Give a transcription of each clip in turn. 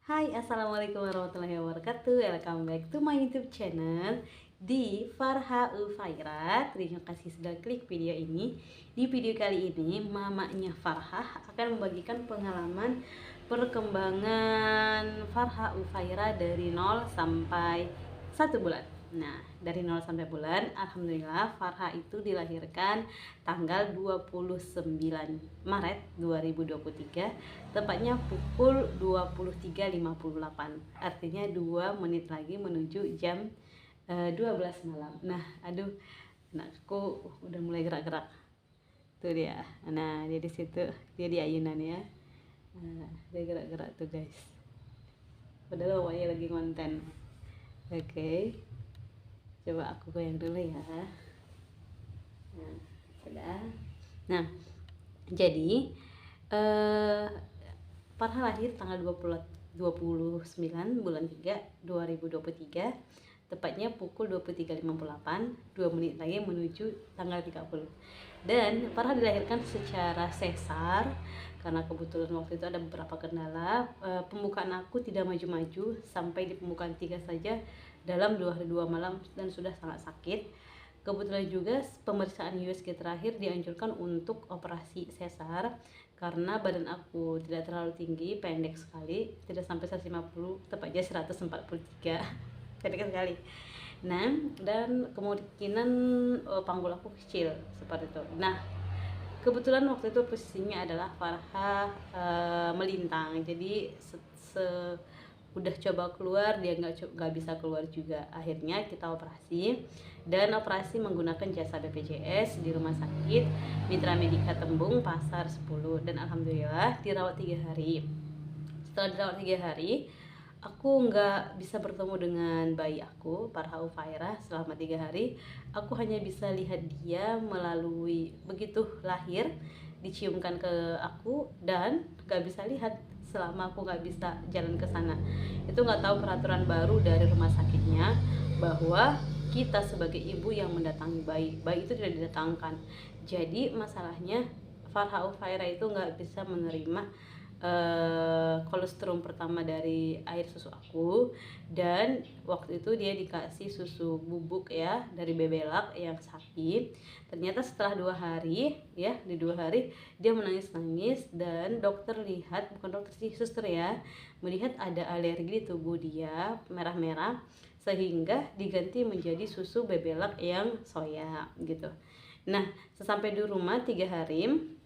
Hai, assalamualaikum warahmatullahi wabarakatuh. Welcome back to my YouTube channel di Farha Ufaira. Terima kasih sudah klik video ini. Di video kali ini, mamanya Farha akan membagikan pengalaman perkembangan Farha Ufaira dari 0 sampai 1 bulan. Nah, dari 0 sampai bulan, alhamdulillah Farha itu dilahirkan tanggal 29 Maret 2023, tepatnya pukul 23.58. Artinya 2 menit lagi menuju jam 12 malam. Nah, aduh, anakku udah mulai gerak-gerak. Tuh dia. Nah, dia di situ, dia di ayunan ya. Nah, dia gerak-gerak tuh, guys. Padahal awalnya lagi konten. Oke. Coba aku goyang dulu ya. Nah, sudah. Nah, jadi Farha lahir tanggal 29 bulan 3 2023, tepatnya pukul 23.58, 2 menit lagi menuju tanggal 30. Dan Farha dilahirkan secara sesar karena kebetulan waktu itu ada beberapa kendala. Pembukaan aku tidak maju-maju, sampai di pembukaan 3 saja dalam 2 hari 2 malam dan sudah sangat sakit. Kebetulan juga pemeriksaan USG terakhir dianjurkan untuk operasi sesar karena badan aku tidak terlalu tinggi, pendek sekali, tidak sampai 150, tepatnya 143. Pendek sekali. Nah, dan kemungkinan panggul aku kecil seperti itu. Nah, kebetulan waktu itu posisinya adalah Farha melintang, jadi udah coba keluar, dia nggak bisa keluar juga. Akhirnya kita operasi, dan operasi menggunakan jasa BPJS di Rumah Sakit Mitra Medika Tembung Pasar 10, dan alhamdulillah dirawat 3 hari. Setelah dirawat 3 hari, aku nggak bisa bertemu dengan bayi aku, Farha Ufaira, selama 3 hari. Aku hanya bisa lihat dia melalui, begitu lahir diciumkan ke aku, dan nggak bisa lihat selama aku nggak bisa jalan ke sana. Itu nggak tahu peraturan baru dari rumah sakitnya bahwa kita sebagai ibu yang mendatangi bayi itu tidak didatangkan. Jadi masalahnya Farha Ufaira itu nggak bisa menerima kolostrum pertama dari air susu aku, dan waktu itu dia dikasih susu bubuk ya dari bebelak yang sapi. Ternyata setelah 2 hari ya, di 2 hari dia menangis-nangis, dan dokter lihat, bukan dokter sih, suster ya, melihat ada alergi di tubuh dia, merah-merah, sehingga diganti menjadi susu bebelak yang soya gitu. Nah, sesampai di rumah 3 hari,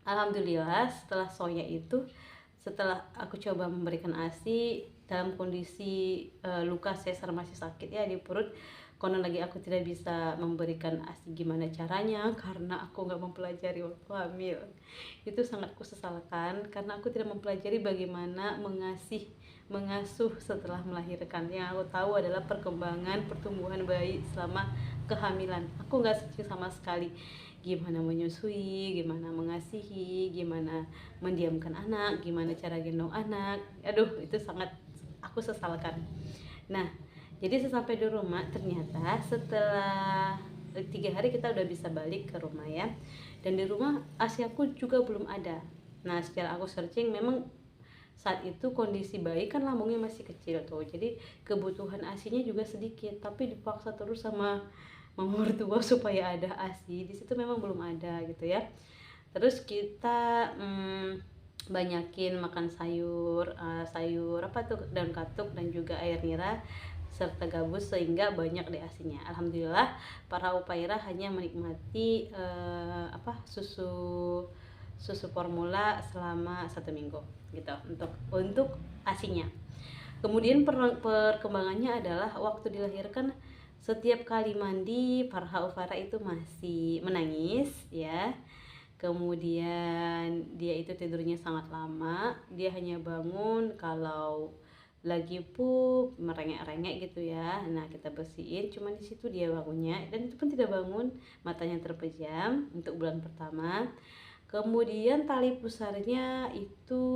alhamdulillah setelah soya itu, setelah aku coba memberikan ASI dalam kondisi luka sesar masih sakit ya di perut. Konon lagi aku tidak bisa memberikan ASI gimana caranya karena aku nggak mempelajari waktu hamil. Itu sangat kusesalkan karena aku tidak mempelajari bagaimana mengasuh setelah melahirkan. Yang aku tahu adalah perkembangan pertumbuhan bayi selama kehamilan. Aku nggak setuju sama sekali gimana menyusui, gimana mengasihi, gimana mendiamkan anak, gimana cara gendong anak. Aduh, itu sangat aku sesalkan. Nah, jadi sesampai di rumah, ternyata setelah 3 hari kita udah bisa balik ke rumah ya. Dan di rumah ASI aku juga belum ada. Nah, setelah aku searching, memang saat itu kondisi bayi kan lambungnya masih kecil tuh, jadi kebutuhan ASINya juga sedikit, tapi dipaksa terus sama mama mertua supaya ada ASI. Di situ memang belum ada gitu ya. Terus kita banyakin makan sayur, sayur apa tuh, daun katuk dan juga air nira serta gabus, sehingga banyak di ASINya. Alhamdulillah para upaira hanya menikmati susu formula selama 1 minggu gitu untuk ASINya. Kemudian perkembangannya adalah waktu dilahirkan, setiap kali mandi Farha Ufaira itu masih menangis ya. Kemudian dia itu tidurnya sangat lama, dia hanya bangun kalau lagi pup, merengek-rengek gitu ya. Nah, kita bersihin, cuman di situ dia bangunnya, dan itu pun tidak bangun, matanya terpejam untuk bulan pertama. Kemudian tali pusarnya itu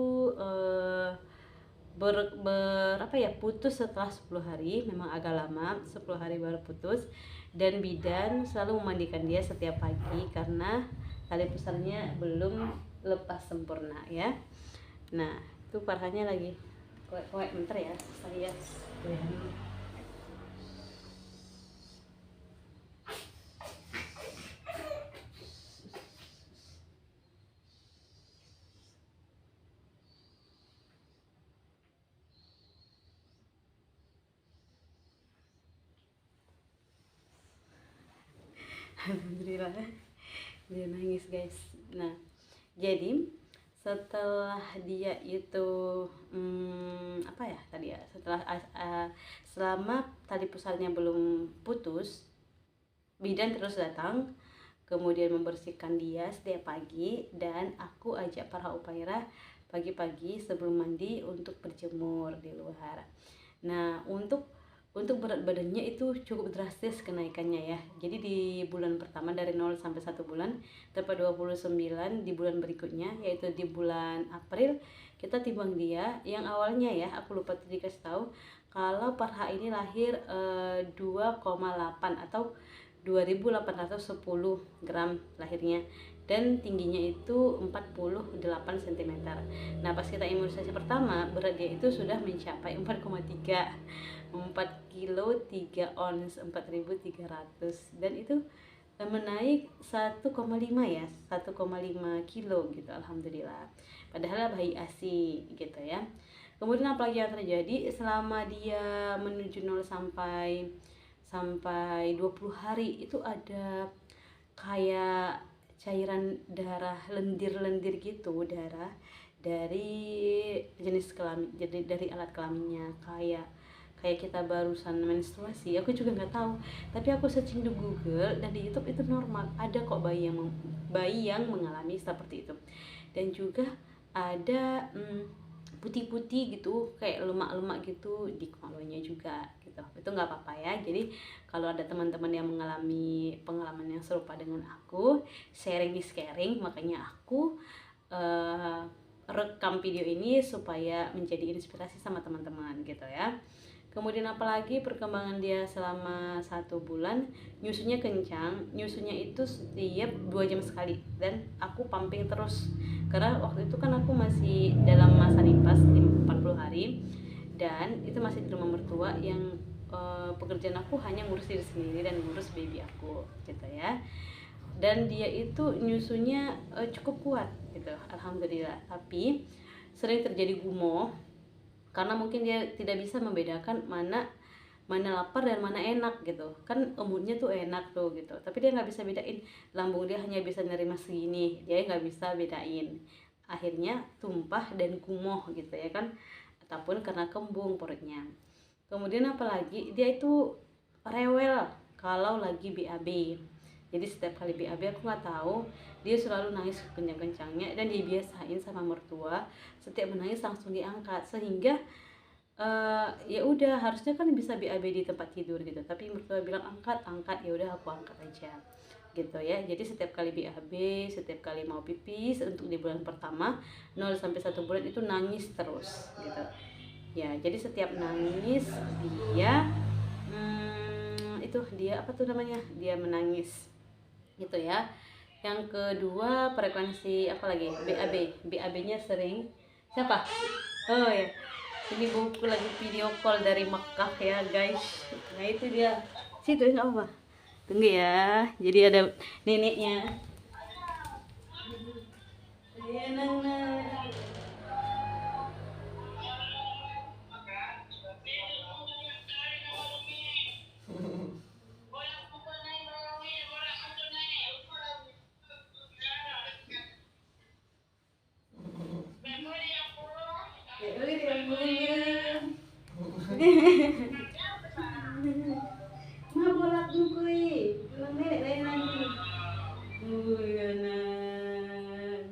putus setelah 10 hari, memang agak lama, 10 hari baru putus. Dan bidan selalu memandikan dia setiap pagi karena tali pusarnya belum lepas sempurna ya. Nah, itu Farhanya lagi koek bentar ya, saya alhamdulillah dia nangis guys. Nah jadi setelah dia itu apa ya tadi ya, selama tali pusarnya belum putus, bidan terus datang kemudian membersihkan dia setiap pagi, dan aku ajak para upaira pagi-pagi sebelum mandi untuk berjemur di luar. Nah untuk berat badannya itu cukup drastis kenaikannya ya. Jadi di bulan pertama dari 0 sampai 1 bulan dapat 29, di bulan berikutnya yaitu di bulan April kita timbang dia yang awalnya ya, aku lupa tadi kasih tahu kalau Farha ini lahir 2,8 atau 2810 gram lahirnya, dan tingginya itu 48 cm. Nah pas kita imunisasi pertama berat dia itu sudah mencapai 4,3, 4 kilo 3 ons, 4.300, dan itu menaik 1,5 ya, 1,5 kilo gitu, alhamdulillah. Padahal bayi ASI gitu ya. Kemudian apalagi yang terjadi selama dia menuju 0 sampai 20 hari itu ada kayak cairan darah lendir-lendir gitu, darah dari jenis kelamin, jadi dari alat kelaminnya, kayak kita barusan menstruasi. Aku juga nggak tahu, tapi aku searching di Google dan di YouTube itu normal, ada kok bayi yang mengalami seperti itu. Dan juga ada putih-putih gitu, kayak lemak-lemak gitu di kemaluannya juga gitu. Itu nggak apa-apa ya. Jadi kalau ada teman-teman yang mengalami pengalaman yang serupa dengan aku, sharing is caring, makanya aku rekam video ini supaya menjadi inspirasi sama teman-teman gitu ya. Kemudian apalagi perkembangan dia selama 1 bulan, nyusunya kencang, nyusunya itu setiap 2 jam sekali, dan aku pumping terus karena waktu itu kan aku masih dalam masa nifas 40 hari, dan itu masih di rumah mertua yang pekerjaan aku hanya ngurus diri sendiri dan ngurus baby aku gitu ya. Dan dia itu nyusunya cukup kuat gitu, alhamdulillah. Tapi sering terjadi gumoh karena mungkin dia tidak bisa membedakan mana lapar dan mana enak gitu kan. Umurnya tuh enak tuh gitu, tapi dia nggak bisa bedain, lambung dia hanya bisa nerima segini, dia nggak bisa bedain, akhirnya tumpah dan kumoh gitu ya kan, ataupun karena kembung perutnya. Kemudian apalagi dia itu rewel kalau lagi BAB. Jadi setiap kali BAB aku nggak tahu, dia selalu nangis kencang-kencangnya, dan dibiasain sama mertua setiap menangis langsung diangkat, sehingga ya udah harusnya kan bisa BAB di tempat tidur gitu, tapi mertua bilang angkat, ya udah aku angkat aja gitu ya. Jadi setiap kali BAB, setiap kali mau pipis untuk di bulan pertama 0 sampai 1 bulan itu nangis terus gitu ya. Jadi setiap nangis dia itu dia apa tuh namanya, dia menangis gitu ya. Yang kedua frekuensi apa lagi, BAB nya sering siapa, oh ya ini buku lagi video call dari Mekah ya guys. Nah itu dia situ, nggak apa, tunggu ya. Jadi ada neneknya ya, nana. Ma bolak nukui, pulang nenek lain lagi. Ganan.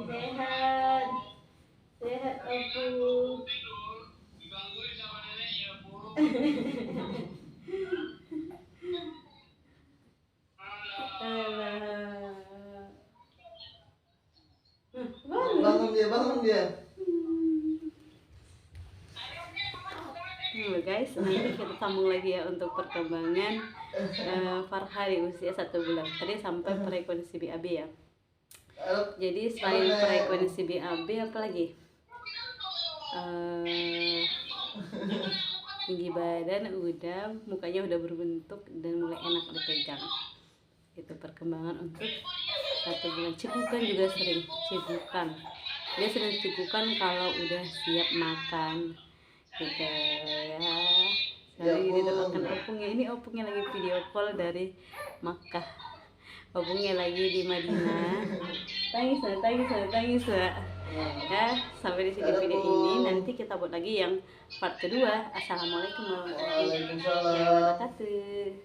Sehat, sehat aku. Alah. Bangun dia. Guys, nanti kita sambung lagi ya untuk perkembangan Farha di usia 1 bulan. Tadi sampai frekuensi BAB ya. Jadi selain frekuensi BAB apa lagi? eh, tinggi badan udah, mukanya udah berbentuk dan mulai enak dipegang. Itu perkembangan untuk 1 bulan. Cekukan juga sering, cekukan dia sering cekukan kalau udah siap makan gitu ya. Sekarang ini doakan opungnya, ini opungnya lagi video call dari Makkah, opungnya lagi di Madinah. Tangis ya. Sampai di sini video ini, nanti kita buat lagi yang part kedua. Assalamualaikum warahmatullahi wabarakatuh.